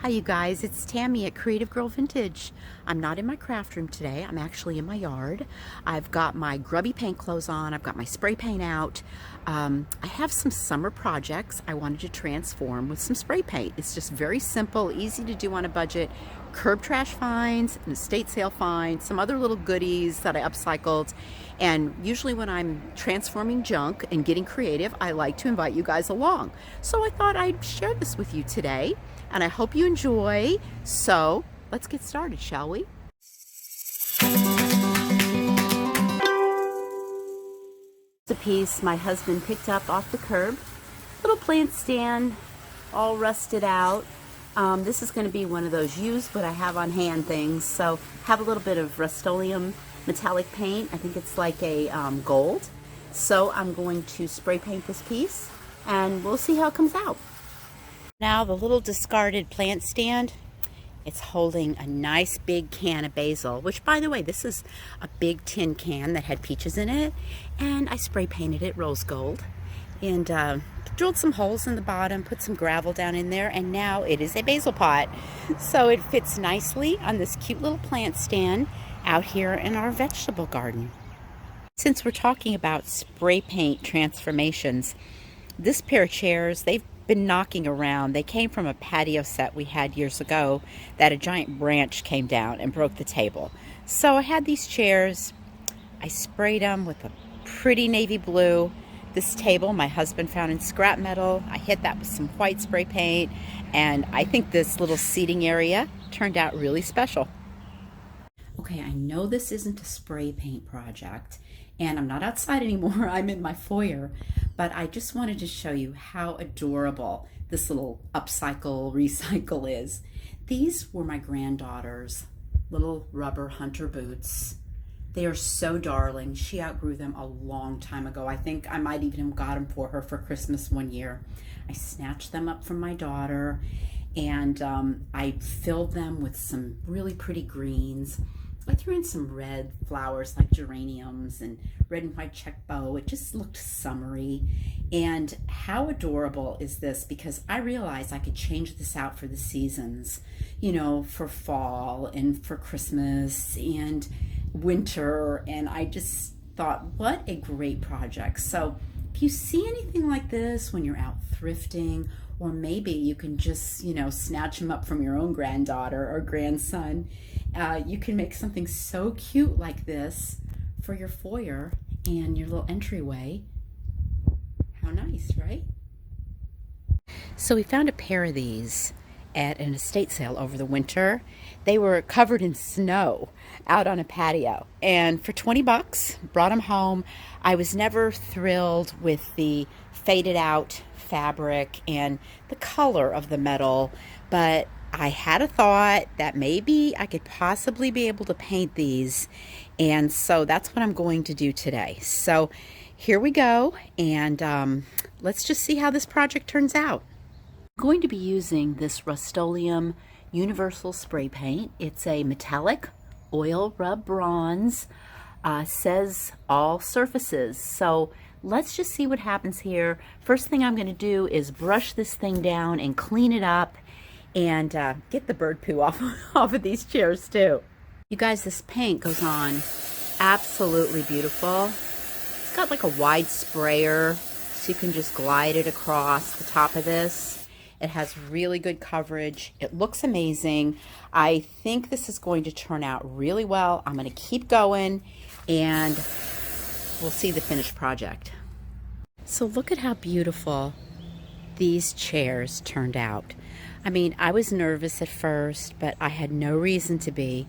Hi you guys, it's Tammy at Creative Girl Vintage. I'm not in my craft room today, I'm actually in my yard. I've got my grubby paint clothes on, I've got my spray paint out. I have some summer projects I wanted to transform with some spray paint. It's just very simple, easy to do on a budget. Curb trash finds, an estate sale find, some other little goodies that I upcycled. And usually when I'm transforming junk and getting creative, I like to invite you guys along. So I thought I'd share this with you today, and I hope you enjoy. So let's get started, shall we? It's a piece my husband picked up off the curb. Little plant stand, all rusted out. This is going to be one of those used but I have on hand things. So have a little bit of Rust-Oleum metallic paint. I think it's like a gold. So I'm going to spray paint this piece and we'll see how it comes out. Now the little discarded plant stand, it's holding a nice big can of basil, which by the way, this is a big tin can that had peaches in it, and I spray painted it rose gold and drilled some holes in the bottom, put some gravel down in there, and now it is a basil pot. So it fits nicely on this cute little plant stand out here in our vegetable garden. Since we're talking about spray paint transformations, this pair of chairs, they've been knocking around. They came from a patio set we had years ago that a giant branch came down and broke the table. So I had these chairs, I sprayed them with a pretty navy blue. This table my husband found in scrap metal. I hit that with some white spray paint, and I think this little seating area turned out really special. Okay, I know this isn't a spray paint project, and I'm not outside anymore, I'm in my foyer, but I just wanted to show you how adorable this little upcycle, recycle is. These were my granddaughter's little rubber hunter boots. They are so darling. She outgrew them a long time ago. I think I might even have got them for her for Christmas one year. I snatched them up from my daughter, and I filled them with some really pretty greens. I threw in some red flowers like geraniums and red and white check bow. It just looked summery. And how adorable is this? Because I realized I could change this out for the seasons, you know, for fall and for Christmas and winter. And I just thought, what a great project. So if you see anything like this when you're out thrifting, or maybe you can just, you know, snatch them up from your own granddaughter or grandson, you can make something so cute like this for your foyer and your little entryway. How nice, right? So we found a pair of these at an estate sale over the winter. They were covered in snow out on a patio, and for 20 bucks, brought them home. I was never thrilled with the faded out fabric and the color of the metal, but I had a thought that maybe I could possibly be able to paint these, and so that's what I'm going to do today. So here we go, and let's just see how this project turns out. I'm going to be using this Rust-Oleum Universal Spray Paint. It's a metallic oil rub bronze, says all surfaces. So let's just see what happens here. First thing I'm going to do is brush this thing down and clean it up and get the bird poo off of these chairs too. You guys, this paint goes on absolutely beautiful. It's got like a wide sprayer, so you can just glide it across the top of this. It has really good coverage. It looks amazing. I think this is going to turn out really well. I'm going to keep going and we'll see the finished project. So look at how beautiful these chairs turned out. I mean, I was nervous at first, but I had no reason to be.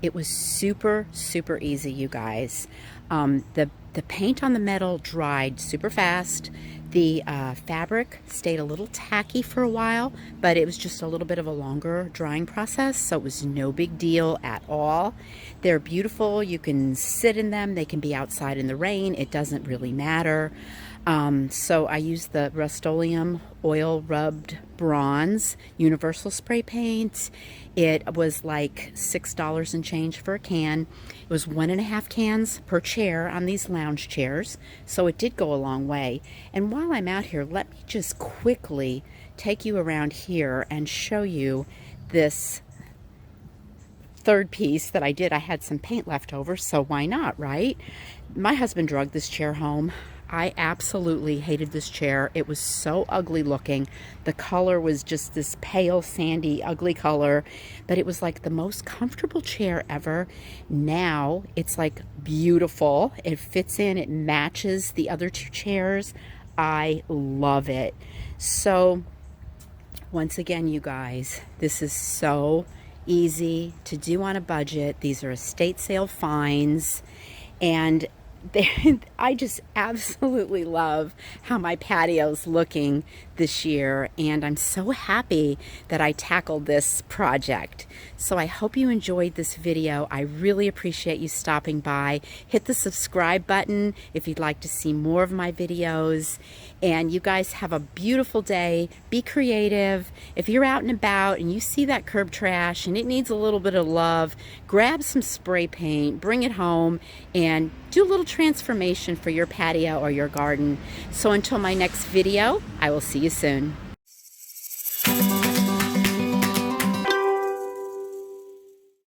It was super, super easy, you guys. The paint on the metal dried super fast. The fabric stayed a little tacky for a while, but it was just a little bit of a longer drying process, so it was no big deal at all. They're beautiful. You can sit in them. They can be outside in the rain. It doesn't really matter. So I used the Rust-Oleum oil rubbed bronze universal spray paint. It was like $6 and change for a can. It was 1.5 cans per chair on these lounge chairs, so it did go a long way. And while I'm out here, let me just quickly take you around here and show you this third piece that I did. I had some paint left over, so why not, right? My husband drug this chair home. I absolutely hated this chair. It was so ugly looking. The color was just this pale, sandy, ugly color, but it was like the most comfortable chair ever. Now it's like beautiful. It fits in, it matches the other two chairs. I love it. So once again, you guys, this is so easy to do on a budget. These are estate sale finds, and I just absolutely love how my patio's looking this year, and I'm so happy that I tackled this project. So I hope you enjoyed this video. I really appreciate you stopping by. Hit the subscribe button if you'd like to see more of my videos. And you guys have a beautiful day. Be creative. If you're out and about and you see that curb trash and it needs a little bit of love, grab some spray paint, bring it home, and do a little transformation for your patio or your garden. So until my next video, I will see you soon.